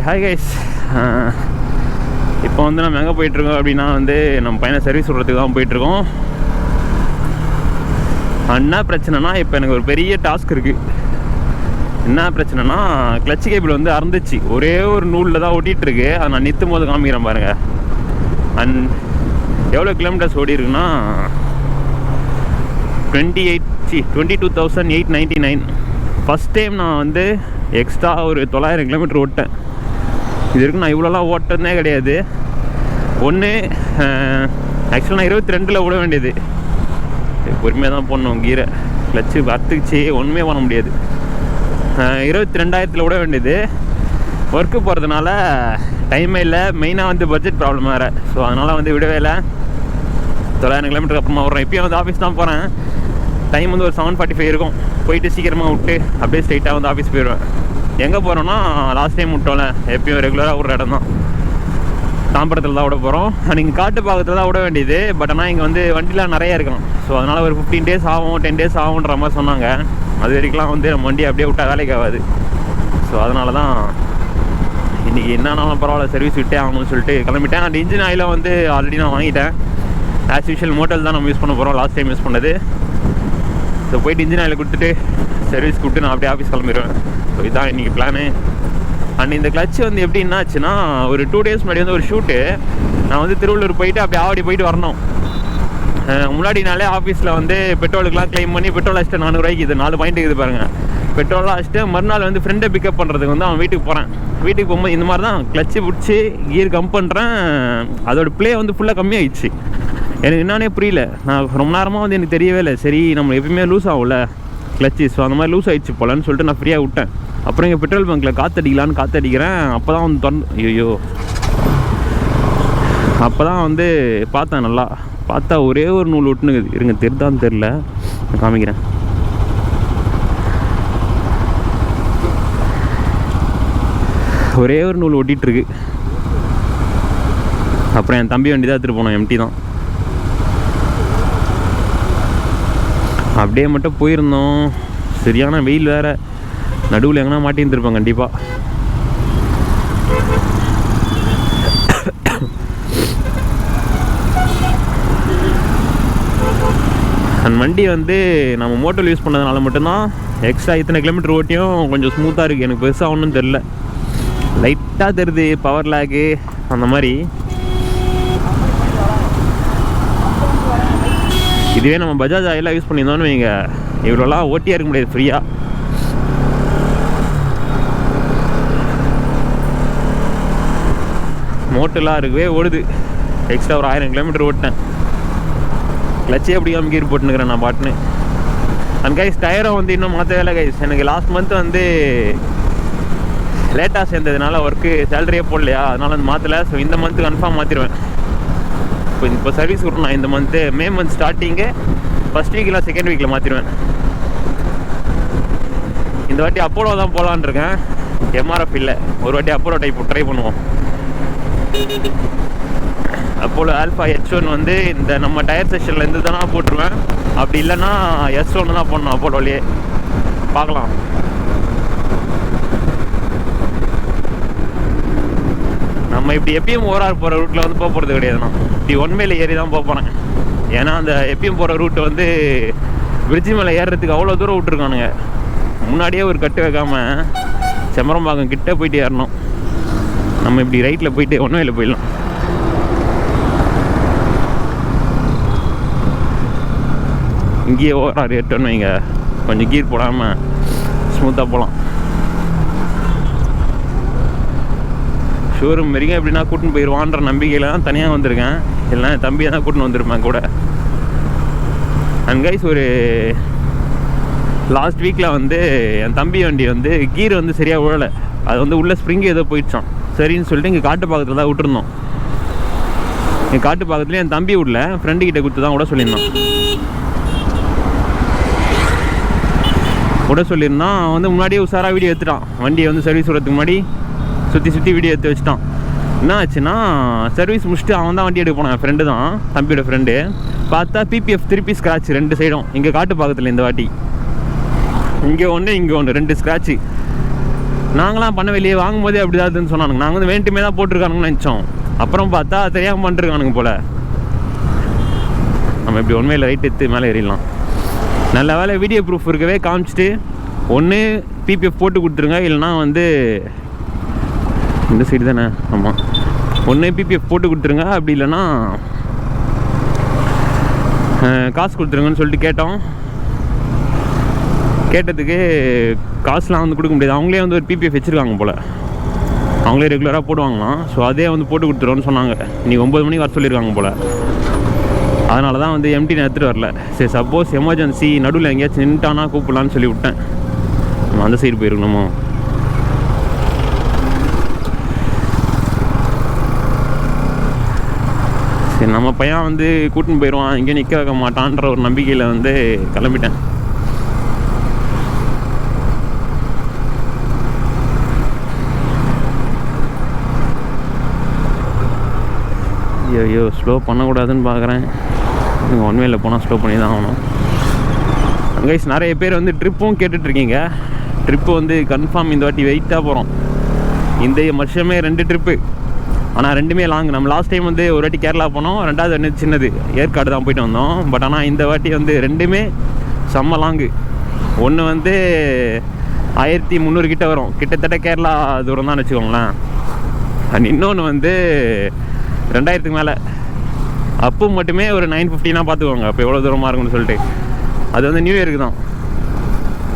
Hi guys, இப்போ வந்து நம்ம எங்கே போயிட்டுருக்கோம் அப்படின்னா வந்து நம்ம பையனை சர்வீஸ் விடுறதுக்கு தான் போயிட்டுருக்கோம். என்ன பிரச்சனைனா, இப்போ எனக்கு ஒரு பெரிய டாஸ்க் இருக்குது. என்ன பிரச்சனைனா, கிளச் கேபிள் வந்து அறந்துச்சு. ஒரே ஒரு நூலில் தான் ஓட்டிகிட்ருக்கு. அதை நான் நிறுத்தும் போது காமிக்கிறேன் பாருங்கள். எவ்வளோ கிலோமீட்டர்ஸ் ஓடி இருக்குன்னா 22,899. ஃபஸ்ட் டைம் நான் வந்து எக்ஸ்ட்ரா ஒரு 900 கிலோமீட்டர் ஓட்டேன். இது வரைக்கும் நான் இவ்வளோலாம் ஓட்டுறதே கிடையாது. ஒன்று ஆக்சுவலாக நான் 22ல் ஓட வேண்டியது. பொறுமையாக தான் போடணும். கீரை கிளச்சு வறுத்துக்குச்சு, ஒன்றுமே பண்ண முடியாது. 22,000 ஓட வேண்டியது. ஒர்க்கு போகிறதுனால டைமே இல்லை. மெயினாக வந்து பட்ஜெட் ப்ராப்ளம் வேறு. ஸோ அதனால் வந்து விடவே இல்லை. 900 கிலோமீட்டருக்கு அப்புறமா ஓடுறேன். இப்போயும் வந்து ஆஃபீஸ் தான் போகிறேன். டைம் வந்து ஒரு 7:45 இருக்கும். போயிட்டு சீக்கிரமாக விட்டு அப்படியே ஸ்ட்ரைட்டாக வந்து ஆஃபீஸ் போயிடுவேன். எங்கே போகிறோன்னா, லாஸ்ட் டைம் விட்டோம்ல, எப்பயும் ரெகுலராக ஒரு இடம் தான், தாம்பரத்தில் தான் விட போகிறோம். நீங்கள் காட்டு பாகத்தில் தான் விட வேண்டியது. பட் ஆனால் இங்கே வந்து வண்டிலாம் நிறையா இருக்கலாம். ஸோ அதனால் ஒரு 15 days ஆகும், 10 days ஆகுன்ற மாதிரி சொன்னாங்க. அது வரைக்கும்லாம் வந்து நம்ம வண்டி அப்படியே விட்டால் வேலைக்கு ஆகாது. ஸோ அதனால தான் இன்றைக்கி என்னன்னாலும் பரவாயில்ல, சர்வீஸ் விட்டே ஆகணும்னு சொல்லிட்டு கிளம்பிட்டேன். அந்த இன்ஜின் ஆயிலை வந்து ஆல்ரெடி நான் வாங்கிட்டேன். ஆஸ் யூஷுவல் மோட்டல் தான் நம்ம யூஸ் பண்ண போகிறோம், லாஸ்ட் டைம் யூஸ் பண்ணது. ஸோ போய்ட்டு இன்ஜின் ஆயில் கொடுத்துட்டு சர்வீஸ் கொடுத்து நான் அப்படியே ஆஃபீஸ் கிளம்பிடுவேன். ஸோ இதுதான் இன்றைக்கி பிளானு. அண்ட் இந்த கிளச்சு வந்து எப்படி என்னாச்சுன்னா, ஒரு 2 days முன்னாடி வந்து ஒரு ஷூட்டு, நான் வந்து திருவள்ளூர் போயிட்டு அப்படியே ஆவடி போயிட்டு வரணும். முன்னாடினாலே ஆஃபீஸில் வந்து பெட்ரோலுக்குலாம் கிளைம் பண்ணி பெட்ரோல் அடிச்சிட்டு 400 ரூபாய்க்கு இது 4 பாயிண்ட் இருக்குது பாருங்கள். பெட்ரோலாக அடிச்சிட்டு மறுநாள் வந்து ஃப்ரெண்டை பிக்கப் பண்ணுறதுக்கு வந்து அவன் வீட்டுக்கு போகிறேன். வீட்டுக்கு போகும்போது இந்த மாதிரி தான் கிளச்சு பிடிச்சி கியர் கம்ப் பண்ணுறேன். அதோட ப்ளே வந்து ஃபுல்லாக கம்மியாகிடுச்சு. எனக்கு என்னன்னே புரியல. நான் ரொம்ப நேரமாக வந்து எனக்கு தெரியவே இல்லை. சரி, நம்ம எப்பயுமே லூஸ் ஆகும்ல கிளச்சு, ஸோ அந்த மாதிரி லூஸ் ஆகிடுச்சு போலன்னு சொல்லிட்டு நான் ஃப்ரீயாக விட்டேன். அப்புறம் இங்கே பெட்ரோல் பங்க்கில் காற்றடிக்கலான்னு காற்றடிக்கிறேன். அப்போ தான் வந்து ஐயோ, அப்போ தான் வந்து பார்த்தேன். நல்லா பார்த்தா ஒரே ஒரு நூல் ஒட்டுனுக்குது. இருங்க, தெரிதான்னு தெரில, நான் காமிக்கிறேன். ஒரே ஒரு நூல் ஒட்டிகிட்ருக்கு. அப்புறம் என் தம்பி வண்டி தான் எடுத்துகிட்டு போனோம், எம்டி தான். அப்படியே மட்டும் போயிருந்தோம். சரியான வெயில் வேறு. நடுவில் எங்கன்னா மாட்டியிருந்துருப்பேன் கண்டிப்பாக. அந்த வண்டி வந்து நம்ம மோட்டர் யூஸ் பண்ணதுனால மட்டும்தான் எக்ஸ்ட்ரா இத்தனை கிலோமீட்டர் ஓட்டியும் கொஞ்சம் ஸ்மூத்தாக இருக்குது. எனக்கு பெருசாக ஒன்றும் தெரில. லைட்டாக தெரியுது பவர் லேகு அந்த மாதிரி. இதுவே நம்ம பஜாஜ் ஆயிலாம் யூஸ் பண்ணியிருந்தோன்னு வைங்க, இவ்வளோலாம் ஓட்டியாக இருக்க முடியாது ஃப்ரீயாக. மோட்டெல்லாம் இருக்கவே ஓடுது. எக்ஸ்ட்ரா ஒரு 1000 கிலோமீட்டர் ஓட்டினேன். கிளச்சே அப்படியே கீர் போட்டுனுக்கிறேன் நான் பாட்டுன்னு. அண்ட் கைஸ், டயரும் வந்து இன்னும் மாற்றவே இல்லை கைஸ். எனக்கு லாஸ்ட் மந்த் வந்து லேட்டாக சேர்ந்ததுனால ஒர்க்கு சேலரியே போடலையா, அதனால் வந்து மாற்றலை. ஸோ இந்த மந்த்து கன்ஃபார்ம் மாற்றிடுவேன். இப்போ சர்வீஸ் விட்றேன் நான். இந்த month May month starting first week இல்லை செகண்ட் வீக்கில் மாற்றிடுவேன். இந்த வாட்டி அப்போலோ தான் போகலான் இருக்கேன். எம்ஆர்எஃப் இல்லை. ஒரு வாட்டி அப்போலோ டைப் ட்ரை பண்ணுவோம். அப்போலோ ஆல்ஃபா H1 வந்து இந்த நம்ம டயர் செஷனில் இருந்து தானே போட்டுருவேன். அப்படி இல்லைன்னா S1 தான் போடணும் அப்போலோலேயே. பார்க்கலாம். நம்ம இப்படி எப்பயும் ஓரார் போகிற ரூட்டில் வந்து போக போகிறது கிடையாதுண்ணா. இப்படி ஒன்மையில் ஏறி தான் போக போகிறேன். ஏன்னா அந்த எப்பயும் போகிற ரூட்டு வந்து பிரிட்ஜி மேலே ஏறுறதுக்கு அவ்வளோ தூரம் விட்டுருக்கானுங்க. முன்னாடியே ஒரு கட்டு வைக்காமல் செம்பரம்பாக்கம் கிட்டே போயிட்டு ஏறணும். நம்ம இப்படி ரைட்டில் போயிட்டு ஒன்மையில் போயிடலாம். இங்கேயே ஓரார் ஏற்றோன்னு வைங்க, கொஞ்சம் கீர் போடாமல் ஸ்மூத்தாக போகலாம். ஷோரூம் வரைக்கும் எப்படின்னா கூட்டின்னு போயிடுவான்ற நம்பிக்கையில் தான் தனியாக வந்திருக்கேன். இல்லைனா என் தம்பியை தான் கூட்டின்னு வந்திருப்பேன் கூட. அண்ட் கைஸ், ஒரு லாஸ்ட் வீக்கில் வந்து என் தம்பி வண்டி வந்து கீர் வந்து சரியாக விழலை. அது வந்து உள்ள ஸ்ப்ரிங்கு ஏதோ போயிடுச்சான். சரின்னு சொல்லிட்டு இங்கே காட்டு பாக்கத்தில் தான் விட்டுருந்தோம். என் காட்டு பாக்கத்துலேயே என் தம்பி விடல, ஃப்ரெண்டுக்கிட்ட கொடுத்து தான் விட சொல்லியிருந்தான். விட சொல்லியிருந்தான். அவன் வந்து முன்னாடியே உஷாராக வீடியோ எடுத்துட்டான். வண்டியை வந்து சர்வீஸ் விடுறதுக்கு முன்னாடி சுற்றி வீடியோ எடுத்து வச்சுட்டான். என்ன ஆச்சுன்னா, சர்வீஸ் முடிச்சுட்டு அவன் தான் வண்டி எடுக்க போனான். என் ஃப்ரெண்டு தான், தம்பியோட ஃப்ரெண்டு. பார்த்தா PPF திருப்பி ஸ்க்ராட்ச் 2 சைடும். இங்கே காட்டு பாக்கத்தில் இந்த வாட்டி இங்கே ஒன்று இங்கே ஒன்று 2 ஸ்க்ராட்சு. நாங்களாம் பண்ண வெளியே வாங்கும்போதே அப்படி தான் சொன்னானுங்க. நாங்கள் வந்து வேண்டுமே தான் போட்டிருக்கானுங்கன்னு நினச்சோம். அப்புறம் பார்த்தா தெரியாமல் பண்ணிருக்கானுங்க போல். நம்ம இப்படி உண்மையில் ரைட் எடுத்து மேலே ஏறிடலாம். நல்ல வேலை வீடியோ ப்ரூஃப் இருக்கவே காமிச்சிட்டு ஒன்று பிபிஎஃப் போட்டு கொடுத்துருங்க, இல்லைனா வந்து இந்த சைடு தானே, ஆமாம், ஒன்று பிபிஎஃப் போட்டு கொடுத்துருங்க, அப்படி இல்லைன்னா காசு கொடுத்துருங்கன்னு சொல்லிட்டு கேட்டோம். கேட்டதுக்கு காசுலாம் வந்து கொடுக்க முடியாது. அவங்களே வந்து ஒரு பிபிஎஃப் வச்சுருக்காங்க போல், அவங்களே ரெகுலராக போடுவாங்களாம். ஸோ அதே வந்து போட்டு கொடுத்துருவோன்னு சொன்னாங்க. இன்றைக்கி 9 மணிக்கு வர சொல்லியிருக்காங்க போல். அதனால தான் வந்து எம்டி எடுத்துகிட்டு வரல. சரி, சப்போஸ் எமர்ஜென்சி நடுவில் எங்கேயாச்சும் நின்ட்டானா கூப்பிடலான்னு சொல்லி விட்டேன். நம்ம அந்த சைடு போயிருக்கணுமோ. சரி, நம்ம பையன் வந்து கூட்டின்னு போயிடுவான், எங்கேயும் நிற்க வைக்க மாட்டான்ற ஒரு நம்பிக்கையில் வந்து கிளம்பிட்டேன். ஐயோ ஸ்லோ பண்ணக்கூடாதுன்னு பார்க்குறேன். நீங்கள் ஒன்வேயில் போனால் ஸ்லோ பண்ணி தான் ஆகணும். கைஸ், நிறைய பேர் வந்து ட்ரிப்பும் கேட்டுட்ருக்கீங்க. ட்ரிப்பு வந்து கன்ஃபார்ம் இந்த வாட்டி வெயிட்டாக போகிறோம். இந்த வருஷமே 2 ட்ரிப்பு, ஆனால் 2மே லாங். நம்ம லாஸ்ட் டைம் வந்து ஒரு வாட்டி கேரளா போனோம், 2வது வந்து சின்னது ஏற்காடு தான் போயிட்டு வந்தோம். பட் ஆனால் இந்த வாட்டி வந்து 2மே செம்ம லாங்கு. ஒன்று வந்து 1300 கிட்ட வரும், கிட்டத்தட்ட கேரளா தூரம் தான் வச்சுக்கோங்களேன். அண்ட் இன்னொன்று வந்து 2000க்கு மேலே. அப்போ மட்டுமே ஒரு 950 பார்த்துக்கோங்க. அப்போ எவ்வளோ தூரமாக இருக்குன்னு சொல்லிட்டு. அது வந்து நியூ இயருக்கு தான்.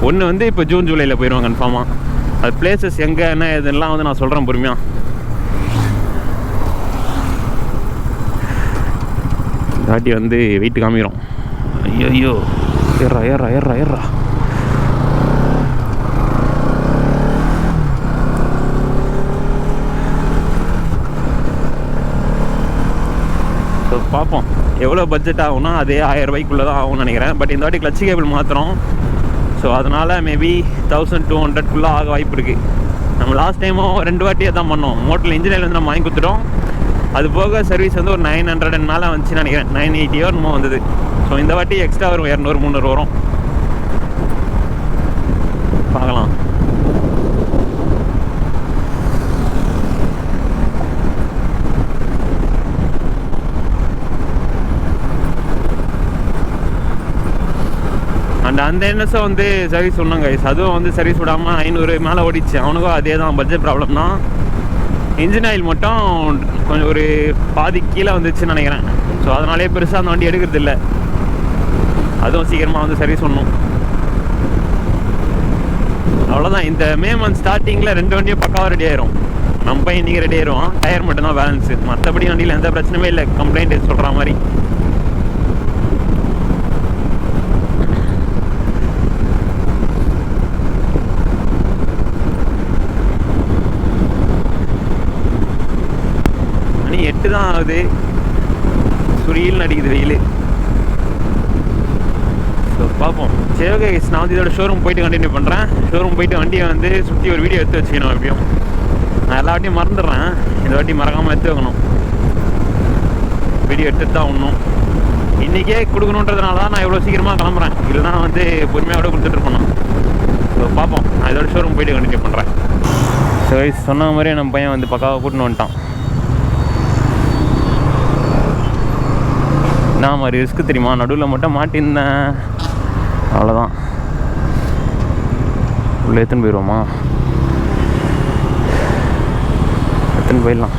ஒன்று வந்து இப்போ ஜூன் ஜூலையில் போயிடுவாங்க கன்ஃபார்மாக. அது பிளேசஸ் எங்கே என்ன இதெல்லாம் வந்து நான் சொல்கிறேன் பொறுமையாக. தாட்டி வந்து வெயிட் காமிக்கிறோம். ஐயோ ஏறா ஏறா ஏறா ஏறா. ஸோ பார்ப்போம் எவ்வளோ பட்ஜெட் ஆகும்னா அதே 1000 ரூபாய்க்குள்ளே தான் ஆகும்னு நினைக்கிறேன். பட் இந்த வாட்டி கிளட்ச் கேபிள் மாற்றுறோம். ஸோ அதனால் மேபி 1200 ஆக வாய்ப்பு இருக்குது. நம்ம லாஸ்ட் டைமும் 2 வாட்டியே தான் பண்ணோம். மோட்டரில் இன்ஜினியர் வந்து நம்ம வாங்கி கொடுத்துட்டோம். அது போக சர்வீஸ் வந்து ஒரு 900 மேலே வந்துச்சுன்னு நினைக்கிறேன். 980 என்னமோ வந்தது. ஸோ இந்த வாட்டி எக்ஸ்ட்ரா வரும், 200 300 வரும். பார்க்கலாம். அண்ட் அந்த NS வந்து சர்வீஸ் சொன்னாங்க. அதுவும் வந்து சர்வீஸ் விடாமல் 500 மேலே ஓடிச்சு. அவனுக்கும் அதே தான் பட்ஜெட் ப்ராப்ளம் தான். இன்ஜின் ஆயில் மட்டும் கொஞ்சம் ஒரு பாதி கீழே வந்துச்சுன்னு நினைக்கிறேன். ஸோ அதனாலே பெருசாக அந்த வண்டி எடுக்கிறது இல்லை. அதுவும் சீக்கிரமாக வந்து சர்வீஸ் பண்ணணும். அவ்வளோதான். இந்த மே மந்த் ஸ்டார்டிங்கில் 2 வண்டியும் பக்காவாக ரெடி ஆயிரும். நம்ம பையன் இன்றைக்கி ரெடி ஆயிரும். டயர் மட்டும்தான் பேலன்ஸு. மற்றபடி வண்டியில் எந்த பிரச்சனையுமே இல்லை. கம்ப்ளைண்ட் சொல்கிற மாதிரி. மணி 8 தான் ஆகுது. சுரியில் அடிக்குது வெயில். ஸோ பார்ப்போம். சரி, ஓகே. நான் வந்து இதோட ஷோரூம் போயிட்டு கண்டினியூ பண்ணுறேன். ஷோரூம் போயிட்டு வண்டியை வந்து சுற்றி ஒரு வீடியோ எடுத்து வச்சுக்கணும். எப்படியும் நான் எல்லா வாட்டியும் மறந்துடுறேன். இந்த வாட்டி மறக்காமல் எடுத்து வைக்கணும். வீடியோ எடுத்துட்டு தான் ஒன்றும் இன்றைக்கே கொடுக்கணுன்றதுனால தான் நான் இவ்வளோ சீக்கிரமாக கிளம்புறேன். இல்லைனா வந்து பொறுமையோட கொடுத்துட்ருப்போம். ஸோ பார்ப்போம். நான் இதோட ஷோரூம் போயிட்டு கண்டினியூ பண்ணுறேன். ஸோ சொன்ன மாதிரியே நம்ம பையன் வந்து பக்காவாக கூட்டின்னு வந்துட்டான். நான் மாதிரி ரிஸ்க்கு தெரியுமா, நடுவில் மட்டும் மாட்டியிருந்தேன். அவ்வளோதான். உள்ளே எடுத்துன்னு போயிடுவோமா? எடுத்துன்னு போயிடலாம்.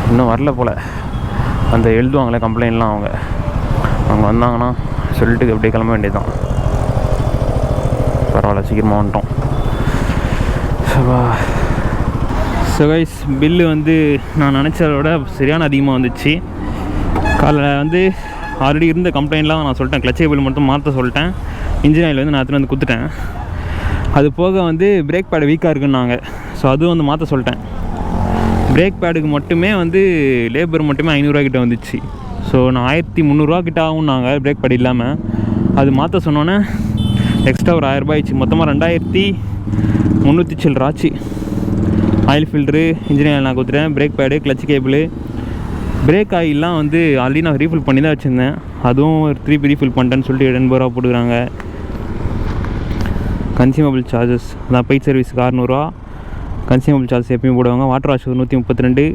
இன்னும் வரல போல். அந்த எழுதுவாங்களே கம்ப்ளைண்ட்லாம், அவங்க வந்தாங்கன்னா சொல்லிட்டு அப்படியே கிளம்ப வேண்டியதுதான். பரவாயில்ல, சீக்கிரமாக வந்துட்டோம். ஸோ கைஸ், பில்லு வந்து நான் நினச்சதை விட சரியான அதிகமாக வந்துச்சு. காலையில் வந்து ஆல்ரெடி இருந்த கம்ப்ளைண்ட்லாம் நான் சொல்லிட்டேன். கிளட்ச் கேபிள் மட்டும் மாற்ற சொல்லிட்டேன். இன்ஜின் ஆயில் வந்து நான் எடுத்துகிட்டு வந்து கொடுத்துட்டேன். அது போக வந்து பிரேக் பேடு வீக்காக இருக்குன்னாங்க. ஸோ அதுவும் வந்து மாற்ற சொல்லிட்டேன். பிரேக் பேடுக்கு மட்டுமே வந்து லேபர் மட்டுமே 500 ரூபா கிட்ட வந்துச்சு. ஸோ நான் 1300 ரூபா கிட்ட ஆகும்னாங்க பிரேக் பேடு இல்லாமல். அது மாற்ற சொன்னோன்னே எக்ஸ்ட்ரா ஒரு 1000 ரூபாய் ஆயிடுச்சு. மொத்தமாக 2300 சில்லற ஆச்சு. ஆயில் ஃபில்ட்ரு, இன்ஜின் ஆயில் நான் கொடுத்துட்டேன். Brake pad, clutch cable, brake ஆயிலெலாம் வந்து ஆல்ரெடி நான் ரீஃபில் பண்ணி தான் வச்சுருந்தேன். அதுவும் திருப்பி ரீஃபில் பண்ணிட்டேன்னு சொல்லிட்டு 80 ரூபா போட்டுக்கிறாங்க. கன்சியூமபிள் சார்ஜஸ் அதான் பெய்ட் சர்வீஸுக்கு 600 கன்சியூமபிள் சார்ஜஸ் எப்பயும் போடுவாங்க. வாட்டர் வாஷ் 132,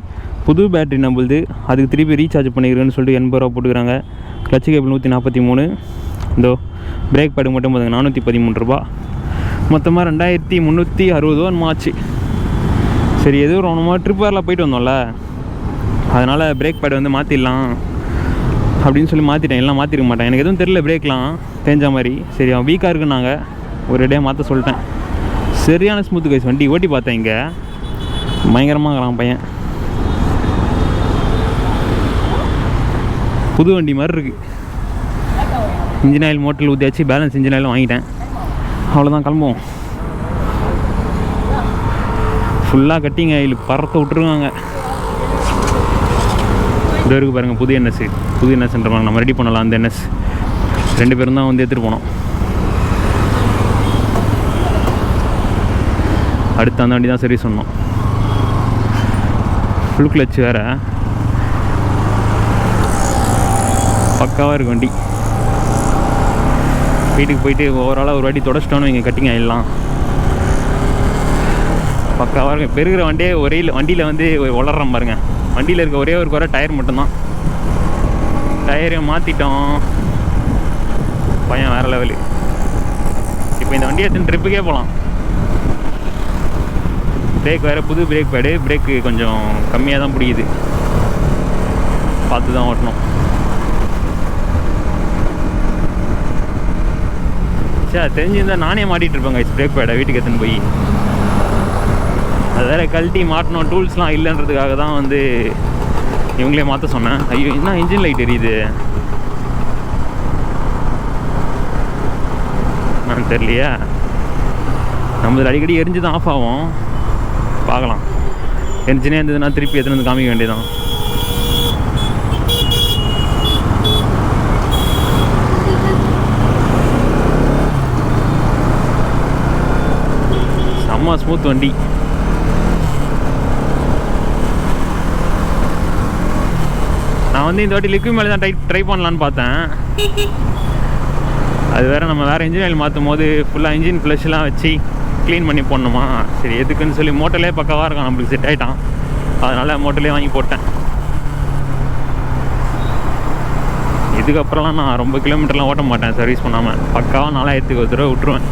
புது பேட்டரி நம்மளுது, அதுக்கு திருப்பி ரீசார்ஜ் பண்ணிக்கிறேன்னு சொல்லிட்டு 80 ரூபா போட்டுக்கிறாங்க. கிளச்சு கேபிள் 143, இதோ பிரேக் பேடு மட்டும் பார்த்துங்க 413 ரூபா. மொத்தமாக 2360 ஆச்சு. சரி, எதுவும் ரொம்ப ட்ரிப் வேறலாம் போயிட்டு வந்தோம்ல, அதனால் பிரேக் பேடு வந்து மாற்றிடலாம் அப்படின்னு சொல்லி மாற்றிட்டேன். எல்லாம் மாற்றிருக்க மாட்டேன், எனக்கு எதுவும் தெரியல பிரேக்லாம் தெரிஞ்ச மாதிரி. சரி, அவன் வீக்காக இருக்குன்னாங்க, ஒரு டே மாற்ற சொல்லிட்டேன். சரியான ஸ்மூத்து கைஸ். வண்டி ஓட்டி பார்த்தேன், இங்கே பயங்கரமாக இருக்கிறான் பையன். புது வண்டி மாதிரி இருக்குது. இன்ஜின் ஆயில் மோட்டரில் ஊற்றியாச்சு, பேலன்ஸ் இன்ஜின் ஆயிலும் வாங்கிட்டேன். அவ்வளோதான், கிளம்புவோம். ஃபுல்லாக கட்டிங் ஆயில் பறக்க விட்டுருவாங்க. இது இருக்குது பாருங்கள், புது என்எஸ்ன்ற மாதிரி நம்ம ரெடி பண்ணலாம். அந்த என்எஸ் 2 பேரும் தான் வந்து எடுத்துகிட்டு போனோம். அடுத்த அந்த வண்டி தான் சர்வீஸ் பண்ணோம். ஃபுல் கிளச் வேறு, பக்காவாக இருக்குது வண்டி. வீட்டுக்கு போயிட்டு ஓவராலாக ஒரு வாட்டி தொடச்சிட்டோன்னு இங்கே கட்டிங் ஆகிடலாம். பக்காவாக இருக்கும். பெருகிற வண்டியே வண்டியில் வந்து வளர்றோம் பாருங்க. வண்டியில் இருக்க ஒரே ஒரு குறை டயர் மட்டும்தான். டயரை மாற்றிட்டோம், பையன் வேறு லெவலு. இப்போ இந்த வண்டியை எடுத்து ட்ரிப்புக்கே போகலாம். பிரேக் வேறு, புது பிரேக் பேடு. பிரேக்கு கொஞ்சம் கம்மியாக தான் பிடிக்குது, பார்த்து தான் ஓட்டணும். சரி, தெரிஞ்சிருந்தால் நானே மாட்டிகிட்டு இருப்பேங்க பிரேக் பேடை வீட்டுக்கு எடுத்துன்னு போய். அது வேறு கழட்டி மாட்டணும், டூல்ஸ்லாம் இல்லைன்றதுக்காக தான் வந்து இவங்களே மாற்ற சொன்னேன். ஐயோ, என்ன இன்ஜின் லைட் எரியுது நான் தெரியலையா. நம்மளது அடிக்கடி எரிஞ்சு தான் ஆஃப் ஆகும். பார்க்கலாம், எரிஞ்சினே இருந்ததுன்னா திருப்பி எடுத்துன்னு வந்து காமிக்க வேண்டியதான். செம்ம ஸ்மூத் வண்டி. நான் வந்து இந்த வாட்டி லிக்விட் மேலே தான் ட்ரை பண்ணலான்னு பார்த்தேன். அது வேறு, நம்ம வேறு இன்ஜின் ஆயில் மாற்றும் போது ஃபுல்லாக இன்ஜின் ஃப்ளஷ்லாம் வச்சு க்ளீன் பண்ணி போடணுமா. சரி, எதுக்குன்னு சொல்லி மோட்டர்லேயே பக்கவாக இருக்கான், நம்மளுக்கு செட் ஆகிட்டான். அதனால் மோட்டர்லேயே வாங்கி போட்டேன். இதுக்கப்புறம்லாம் நான் ரொம்ப கிலோமீட்டர்லாம் ஓட்ட மாட்டேன் சர்வீஸ் பண்ணாமல். பக்காவாக 4000க்கு ஒரு தடவை விட்டுருவேன்.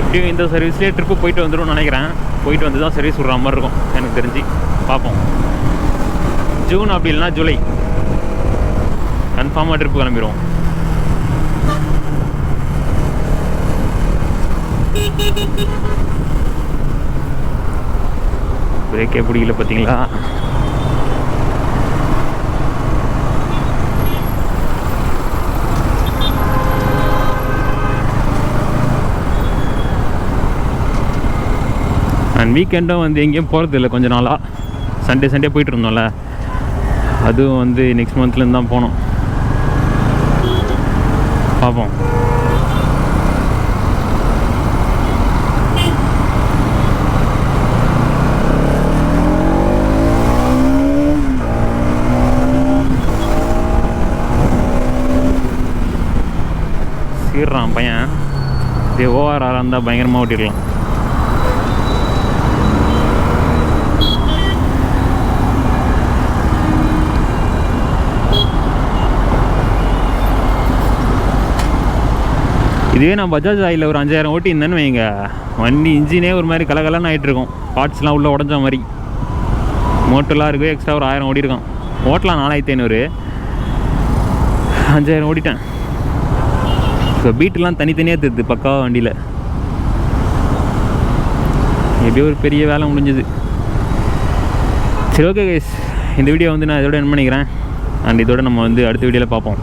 எப்படியும் இந்த சர்வீஸ்லேயே ட்ரிப்பு போயிட்டு வந்துடும் நினைக்கிறேன். போயிட்டு வந்து தான் சர்வீஸ் விட்ற மாதிரி இருக்கும் எனக்கு தெரிஞ்சு. பார்ப்போம், ஜூன் அப்படி இல்லைனா ஜூலை கன்ஃபார்மாக ட்ரிப்பு கிளம்பிடுவோம். பிரேக்கே பிடிக்கல பார்த்தீங்களா. அண்ட் வீக்கெண்டும் வந்து எங்கேயும் போகிறது இல்லை கொஞ்ச நாளாக. சண்டே போயிட்டு இருந்தோம்ல, அதுவும் வந்து நெக்ஸ்ட் மந்த்லேருந்து தான் போனோம். பார்ப்போம். சீர்றான் பையன். இதே ஓஆர்ஆராக இருந்தால் பயங்கரமாக ஓட்டிடலாம். இதே நான் பஜாஜ் ஆயில் ஒரு 5000 ஓட்டி இருந்தேன்னு வைங்க, வண்டி இன்ஜினே ஒரு மாதிரி கலகலன்னு ஆகிட்டுருக்கும். பார்ட்ஸ்லாம் உள்ளே உடஞ்ச மாதிரி. மோட்டர்லாம் இருக்குது, எக்ஸ்ட்ரா ஒரு 1000 ஓடிருக்கான். ஓட்டலாம் 4500, 5000 ஓடிட்டேன். இப்போ பீட்டெலாம் தனித்தனியாக தெரியுது பக்காவாக வண்டியில். எப்படியோ ஒரு பெரிய வேலை முடிஞ்சுது. சரி, ஓகே கைஸ், இந்த வீடியோ வந்து நான் இதோட என் பண்ணிக்கிறேன். அண்ட் இதோட நம்ம வந்து அடுத்த வீடியோவில் பார்ப்போம்.